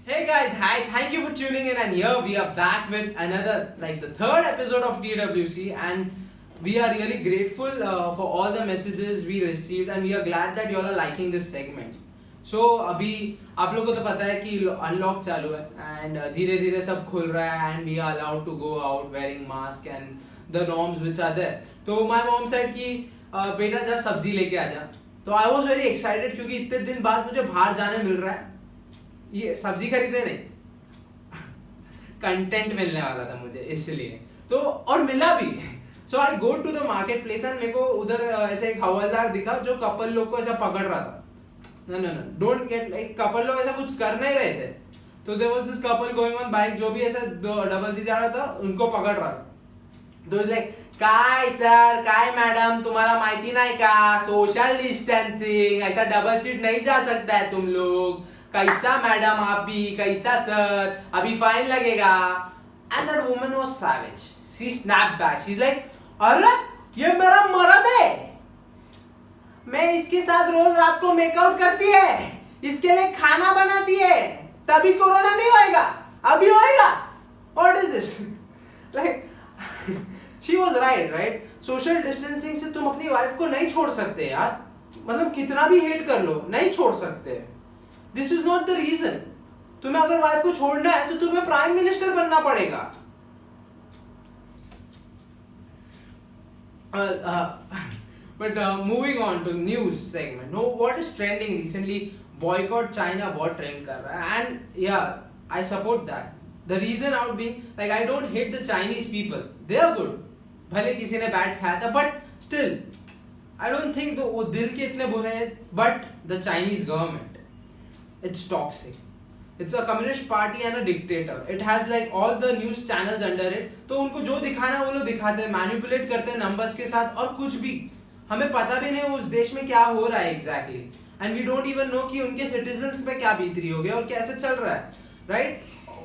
Hey guys, hi, thank you for tuning in, and here we are back with another, like the third episode of TWC, and we are really grateful for all the messages we received, and we are glad that you all are liking this segment. So अभी आप लोगों को तो पता है कि unlock चालू है एंड धीरे धीरे सब खुल रहा है and we are allowed to go out wearing mask and the norms which are there. तो माय मॉम सेड कि बेटा जा सब्जी लेके आ जा. तो आई वाज वेरी एक्साइटेड क्योंकि इतने दिन बाद मुझे बाहर जाने मिल रहा है. ये सब्जी खरीदे नहीं, कंटेंट मिलने वाला था मुझे इसलिए. तो और मिला भी. So I go to the market place and मेरे को उधर ऐसे एक हवलदार दिखा जो कपल लोग को ऐसा पकड़ रहा था. No, don't get like couple लोग ऐसा कुछ कर नहीं रहे थे. तो there was this couple going on bike जो भी ऐसा डबल सी जा रहा था उनको पकड़ रहा था. तो लाइक काय सर काय मॅडम तुम्हाला माहिती नाही का सोशल डिस्टेंसिंग, ऐसा डबल सीट नहीं जा सकता है तुम लोग. कैसा मैडम आप भी, कैसा सर, अभी फाइन लगेगा. And that woman was savage. She snapped back. She is like अरे ये मेरा मर्द है, मैं इसके साथ रोज रात को मेकआउट करती है, इसके लिए खाना बनाती है, तभी कोरोना नहीं होएगा, अभी होएगा. What is this? Like she was right. Social distancing से तुम अपनी वाइफ को नहीं छोड़ सकते यार. मतलब कितना भी हेट कर लो नहीं छोड़ सकते. This is not the reason. तुम्हें अगर वाइफ को छोड़ना है तो तुम्हें प्राइम मिनिस्टर बनना पड़ेगा. But moving on to news segment. No, what is trending recently? Boycott China बहुत trend कर रहा है. And yeah, I support that. The reason out being like I don't hate the Chinese people. They are good. भले किसी ने bat खाया था, but still I don't think वो दिल के इतने बुरे हैं. But the Chinese government, it's toxic. It's a communist party and a dictator. It has like all the news channels under it. तो उनको जो दिखाना वो लोग दिखाते हैं, मैनिपुलेट करते हैं नंबर्स के साथ और कुछ भी. हमें पता भी नहीं उस देश में क्या हो रहा है exactly. And we don't even know कि उनके सिटीजन्स पे क्या बीत रही होगी और कैसे चल रहा है. राइट.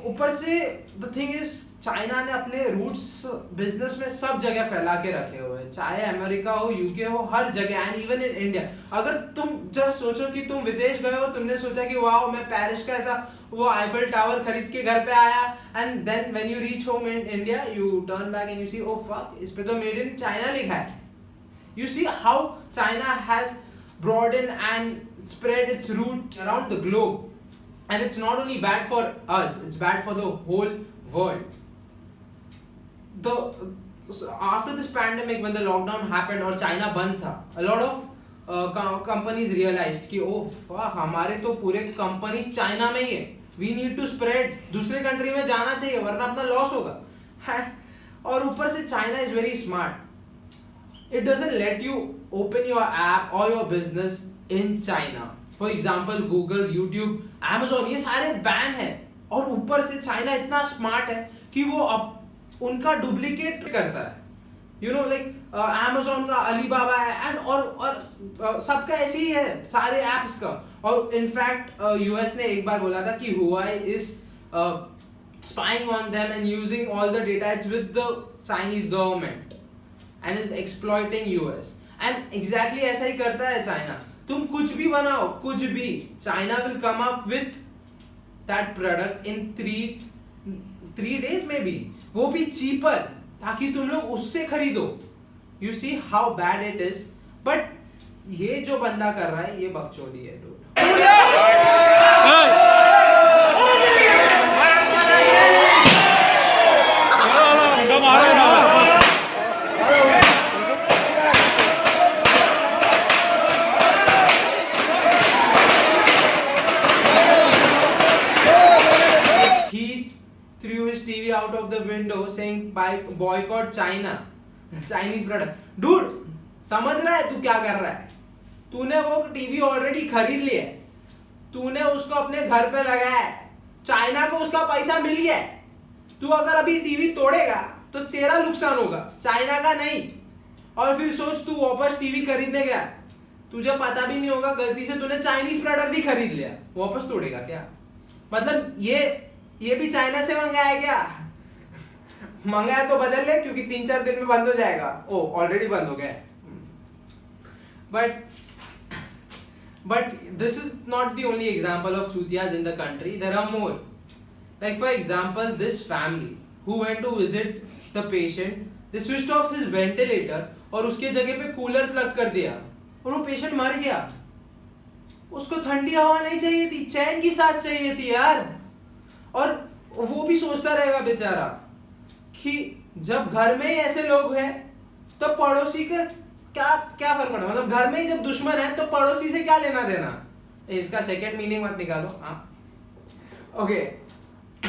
ऊपर से द थिंग इज चाइना ने अपने रूट्स बिजनेस में सब जगह फैला के रखे हुए हैं, चाहे अमेरिका हो, यूके हो, हर जगह. And even in India. अगर तुम जस्ट सोचो कि तुम विदेश गए हो, तुमने सोचा कि वाओ मैं पेरिस का ऐसा वो आईफल टावर खरीद के घर पे आया, and then when you reach home in India you turn back and you see oh fuck, इस पे तो मेड इन चाइना लिखा है. You see how China has broadened and spread its roots around the globe, and it's not only bad for us, it's bad for the whole world. After this pandemic, when the lockdown happened और China बंद था, a lot of companies realized कि oh fuck, हमारे तो पूरे companies China में ही है. We need to spread. दूसरे country में जाना चाहिए वरना अपना loss होगा. और ऊपर से China is very smart. It doesn't let you open your app or your business in China. For example, Google, YouTube, Amazon, ये सारे बैन है. और ऊपर से चाइना इतना स्मार्ट है कि वो अब उनका डुप्लीकेट करता है. यू नो लाइक Amazon का, अलीबाबा है एंड और सबका ऐसे ही है सारे एप्स का. और इनफैक्ट यूएस ने एक बार बोला था कि Huawei is spying on them and using all the data. It's with the Chinese government and is exploiting US. and exactly ऐसा ही करता है चाइना. तुम कुछ भी बनाओ, कुछ भी, China will come up with that product in three days maybe, वो भी cheaper, ताकि तुम लोग उससे खरीदो. You see how bad it is. but ये जो बंदा कर रहा है ये बकचोदी है. TV out of the window saying boycott China, Chinese product. Dude, समझ रहा है तू क्या कर रहा है? तूने वो टीवी ऑलरेडी खरीद लिया है, तूने उसको अपने घर पे लगाया है, चाइना को उसका पैसा मिल गया है. तू अगर अभी टीवी तोड़ेगा तो तेरा नुकसान होगा, चाइना का नहीं. और फिर सोच तू वापस टीवी खरीदने गया, तुझे पता भी नहीं होगा गलती से तूने चाइनीज प्रोडक्ट ही खरीद लिया, वापस तोड़ेगा क्या? मतलब ये भी चाइना से मंगाया क्या? मंगाया तो बदल ले क्योंकि 3-4 दिन में बंद हो जाएगा. ओ ऑलरेडी बंद हो गया. But this is not the only example of chutias in the country. There are more. Like for example, this family who went to visit the patient, they switched off his ventilator और उसके जगह पे cooler plug कर दिया और वो patient मर गया. उसको ठंडी हवा नहीं चाहिए थी, चैन की सांस चाहिए थी यार. और वो भी सोचता रहेगा बेचारा कि जब घर में ही ऐसे लोग हैं तो पड़ोसी का क्या क्या फर्क पड़ता है. मतलब घर में ही जब दुश्मन है तो पड़ोसी से क्या लेना देना. इसका सेकंड मीनिंग मत निकालो. हाँ ओके.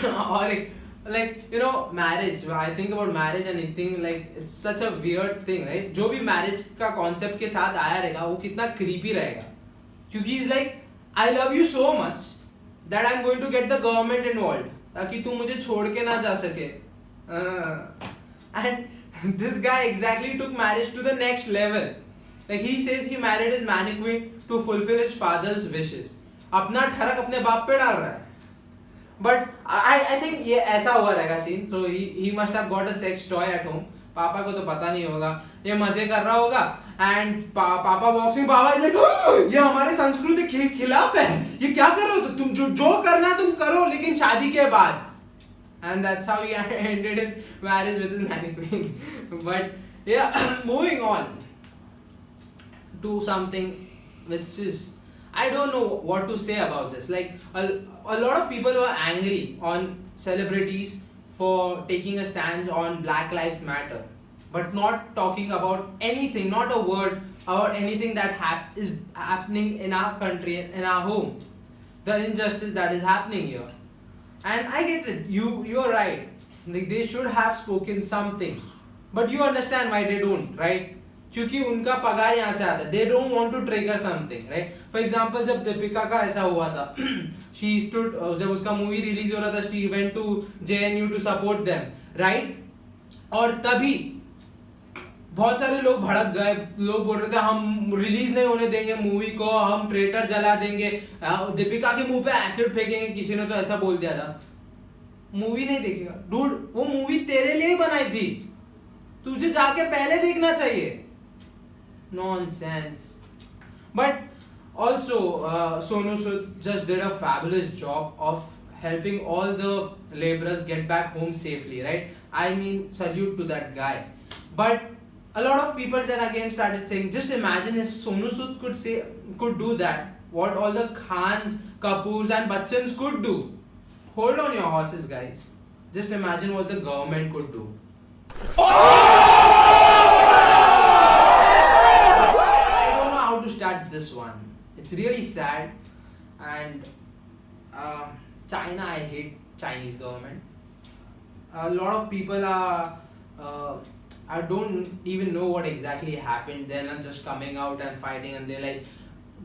और एक like you know marriage, I think about marriage and anything like it's such a weird thing, right? जो भी marriage का concept के साथ आया रहेगा वो कितना creepy रहेगा, क्योंकि is like I love you so much that I'm going to get the government involved ताकि तू मुझे छोड़ के ना जा सके. And this guy exactly took marriage to the next level. Like he says he married his mannequin to fulfill his father's wishes. अपना ठरक अपने बाप पे डाल रहा है. But I think ये ऐसा हुआ रहेगा scene. So he must have got a sex toy at home. पापा को तो पता नहीं होगा, ये मजे कर रहा होगा. And पापा बॉक्सिंग, पापा इज लाइक ये हमारे संस्कृति के खिलाफ है, ये क्या कर रहे हो. तो तुम जो करना है तुम करो, लेकिन शादी के बाद. And that's how he ended in marriage with his mannequin. But yeah, moving on to something which is, I don't know what to say about this. Like a lot of people were angry on celebrities for taking a stance on Black Lives Matter, but not talking about anything, not a word about anything that is happening in our country, in our home, the injustice that is happening here. And I get it. You're right. Like they should have spoken something, but you understand why they don't, right? क्योंकि उनका पगार यहाँ से आता है. They don't want to trigger something, right? For example, जब दीपिका का ऐसा हुआ था, she stood, जब उसका मूवी रिलीज हो रहा था, she went to JNU to support them, right? और तभी बहुत सारे लोग भड़क गए. लोग बोल रहे थे हम रिलीज नहीं होने देंगे मूवी को, हम ट्रेटर जला देंगे, दीपिका के मुंह पे एसिड फेंकेंगे. किसी ने तो ऐसा बोल दिया था. मूवी नहीं देखेगा डूड, वो मूवी तेरे लिए बनाई थी, तुझे जाके पहले देखना चाहिए. Nonsense. But also Sonu Sood just did a fabulous job of helping all the laborers get back home safely, right? I mean, salute to that guy. But a lot of people then again started saying, just imagine if Sonu Sood could do that, what all the Khans, Kapoors and Bachchans could do. Hold on your horses, guys. Just imagine what the government could do. To start this one, it's really sad. And China, I hate Chinese government. A lot of people are I don't even know what exactly happened. They're not just coming out and fighting, and they're like,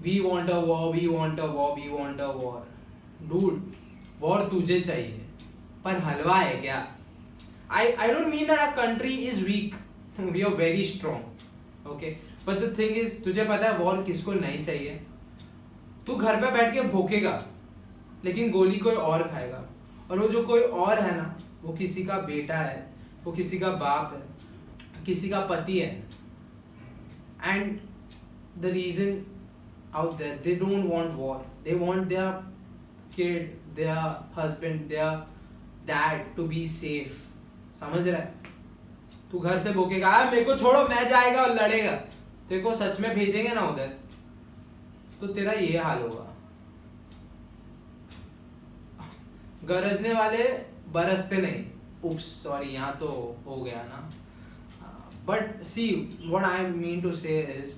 we want a war, we want a war, we want a war. Dude, war तुझे चाहिए, पर हलवा है क्या? I don't mean that our country is weak. We are very strong. Okay. But the thing is, तुझे पता है war किसको नहीं चाहिए? तू घर पे बैठ के भूखेगा, लेकिन गोली कोई और खाएगा. और वो जो कोई और है ना, वो किसी का बेटा है, वो किसी का बाप है, किसी का पति है. And the reason out there, they don't want war. They want their kid, their husband, their dad to be safe. समझ रहा है? तू घर से भूखेगा, मेरे को छोड़ो, मैं जाएगा और लड़ेगा. तेरे को सच में भेजेंगे ना उधर, तो तेरा ये हाल होगा. गरजने वाले बरसते नहीं. उप्स, सॉरी, यहाँ तो हो गया ना. But see, what I mean to say is,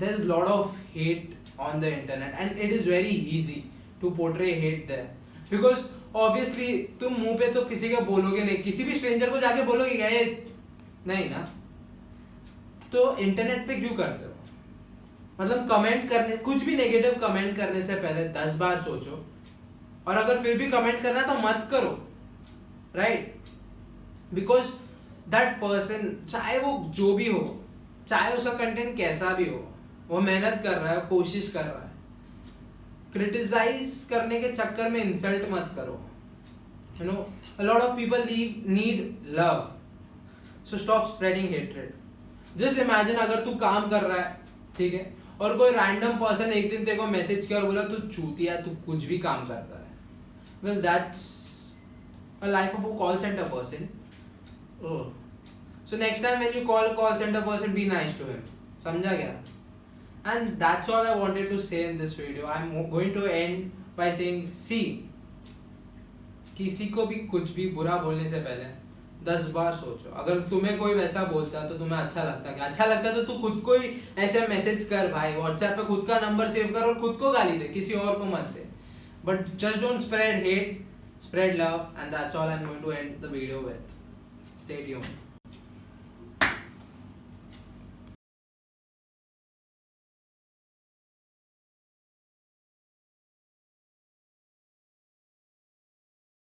there's a lot of hate on the internet, and it is very easy to portray hate there. Because obviously, तुम मुंह पे तो किसी का बोलोगे नहीं, किसी भी स्ट्रेंजर को जाके बोलोगे क्या? नहीं ना. तो इंटरनेट पे क्यों करते हो? मतलब कमेंट करने, कुछ भी नेगेटिव कमेंट करने से पहले 10 बार सोचो, और अगर फिर भी कमेंट करना तो मत करो, राइट? बिकॉज दैट पर्सन, चाहे वो जो भी हो, चाहे उसका कंटेंट कैसा भी हो, वो मेहनत कर रहा है, कोशिश कर रहा है. क्रिटिसाइज करने के चक्कर में इंसल्ट मत करो. You know, a lot of people need love, so stop spreading hatred. Just imagine, अगर तू काम कर रहा है, ठीक है, और कोई रैंडम पर्सन एक दिन तेरे को मैसेज किया और बोला तू चूतिया, तू कुछ भी काम करता है. Well, that's a life of a call center person. Oh. So next time when you call a call center person, be nice to him. समझा क्या? And that's all I wanted to say in this video. I'm going to end by saying, see, किसी को भी कुछ भी बुरा बोलने से पहले 10 बार सोचो. अगर तुम्हें कोई वैसा बोलता है तो तुम्हें अच्छा लगता है क्या? अच्छा लगता है तो तू खुद को ही ऐसे मैसेज कर भाई, व्हाट्सएप पे खुद का नंबर सेव कर और खुद को गाली दे, किसी और को मत दे. But just don't spread hate, spread love, and that's all I'm going to end the video with. Stay tuned.